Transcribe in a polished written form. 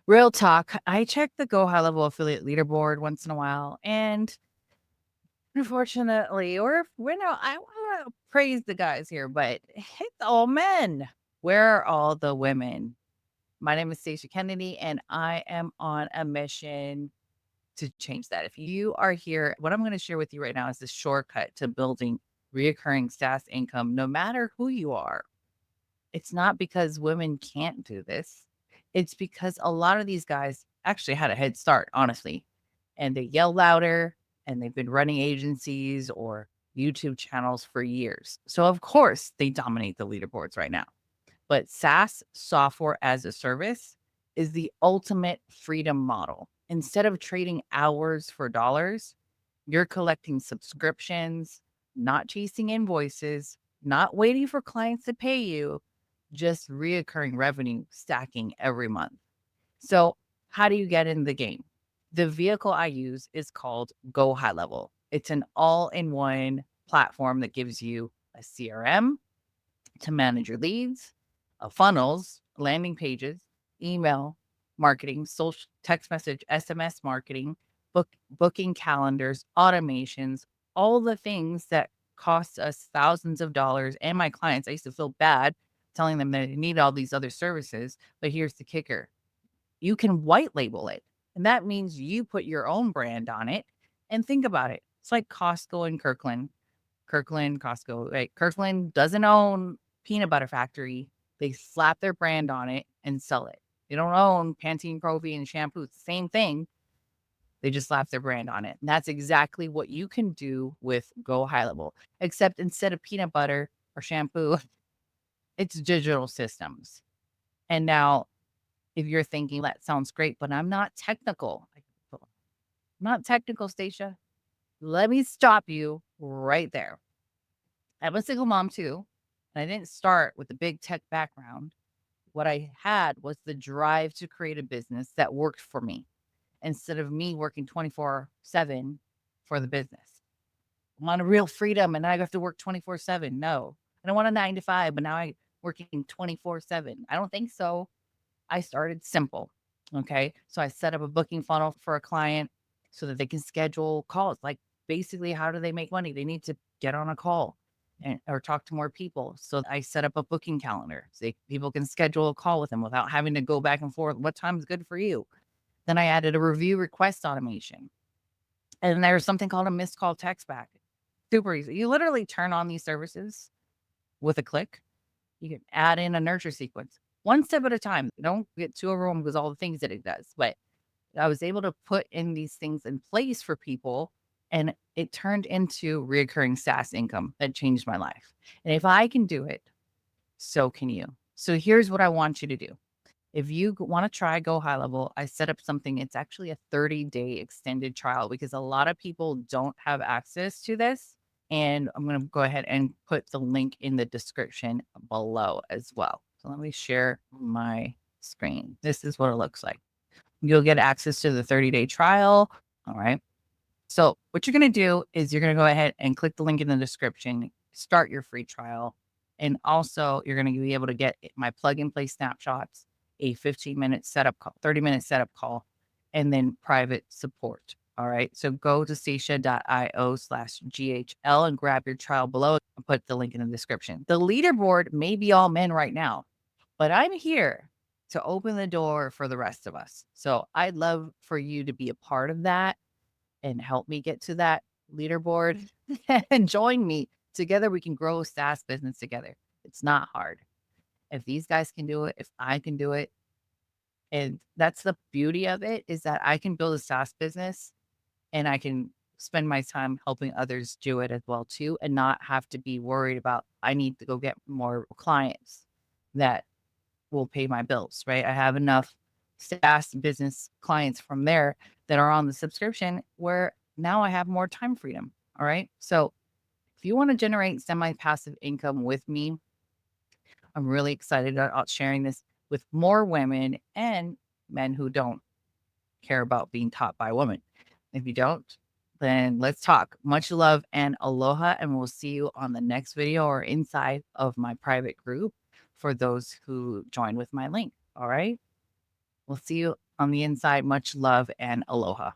Real talk. I check the GoHighLevel affiliate leaderboard once in a while, and unfortunately, or I want to praise the guys here, but it's all men. Where are all the women? My name is Stacia Kennedy, and I am on a mission to change that. If you are here, what I'm going to share with you right now is the shortcut to building reoccurring SaaS income, no matter who you are. It's not because women can't do this. It's because a lot of these guys actually had a head start, honestly, and they yell louder and they've been running agencies or YouTube channels for years. So, of course, they dominate the leaderboards right now. But SaaS, software as a service, is the ultimate freedom model. Instead of trading hours for dollars, you're collecting subscriptions, not chasing invoices, not waiting for clients to pay you, just reoccurring revenue stacking every month. So, how do you get in the game? The vehicle I use is called GoHighLevel. It's an all in one platform that gives you a CRM to manage your leads, funnels, landing pages, email marketing, social text message, SMS marketing, booking calendars, automations, all the things that cost us thousands of dollars. And my clients, I used to feel bad telling them that they need all these other services. But here's the kicker: you can white label it. And that means you put your own brand on it. And think about it. It's like Costco and Kirkland. Costco, right? Kirkland doesn't own Peanut Butter Factory. They slap their brand on it and sell it. They don't own Pantene Pro-V and shampoo. It's the same thing. They just slap their brand on it. And that's exactly what you can do with GoHighLevel, except instead of peanut butter or shampoo, it's digital systems. And now, if you're thinking that sounds great, but I'm not technical. I'm not technical, Stacia. Let me stop you right there. I'm a single mom too, and I didn't start with a big tech background. What I had was the drive to create a business that worked for me instead of me working 24/7 for the business. I want a real freedom and now I have to work 24/7. No, I don't want a 9 to 5, but now I'm working 24/7. I don't think so. I started simple. Okay. So I set up a booking funnel for a client so that they can schedule calls. Like, basically, how do they make money? They need to get on a call or talk to more people. So I set up a booking calendar so people can schedule a call with them without having to go back and forth. What time is good for you? Then I added a review request automation. And there's something called a missed call text back. Super easy. You literally turn on these services with a click. You can add in a nurture sequence one step at a time. Don't get too overwhelmed with all the things that it does. But I was able to put in these things in place for people, and it turned into recurring SaaS income that changed my life. And if I can do it, so can you. So here's what I want you to do. If you want to try GoHighLevel, I set up something. It's actually a 30-day extended trial because a lot of people don't have access to this. And I'm going to go ahead and put the link in the description below as well. So let me share my screen. This is what it looks like. You'll get access to the 30-day trial. All right. So what you're going to do is you're going to go ahead and click the link in the description, start your free trial. And also you're going to be able to get my plug and play snapshots, a 15-minute setup call, 30-minute setup call, and then private support. All right. So go to stacia.io/GHL and grab your trial below and put the link in the description. The leaderboard may be all men right now, but I'm here to open the door for the rest of us. So I'd love for you to be a part of that and help me get to that leaderboard and join me. Together, we can grow a SaaS business together. It's not hard. If these guys can do it, if I can do it, and that's the beauty of it, is that I can build a SaaS business and I can spend my time helping others do it as well too, and not have to be worried about I need to go get more clients that will pay my bills, right? I have enough SaaS business clients from there that are on the subscription where now I have more time freedom. All right. So if you want to generate semi-passive income with me, I'm really excited about sharing this with more women and men who don't care about being taught by a woman. If you don't, then let's talk. Much love and aloha, and we'll see you on the next video or inside of my private group for those who join with my link. All right. We'll see you on the inside. Much love and aloha.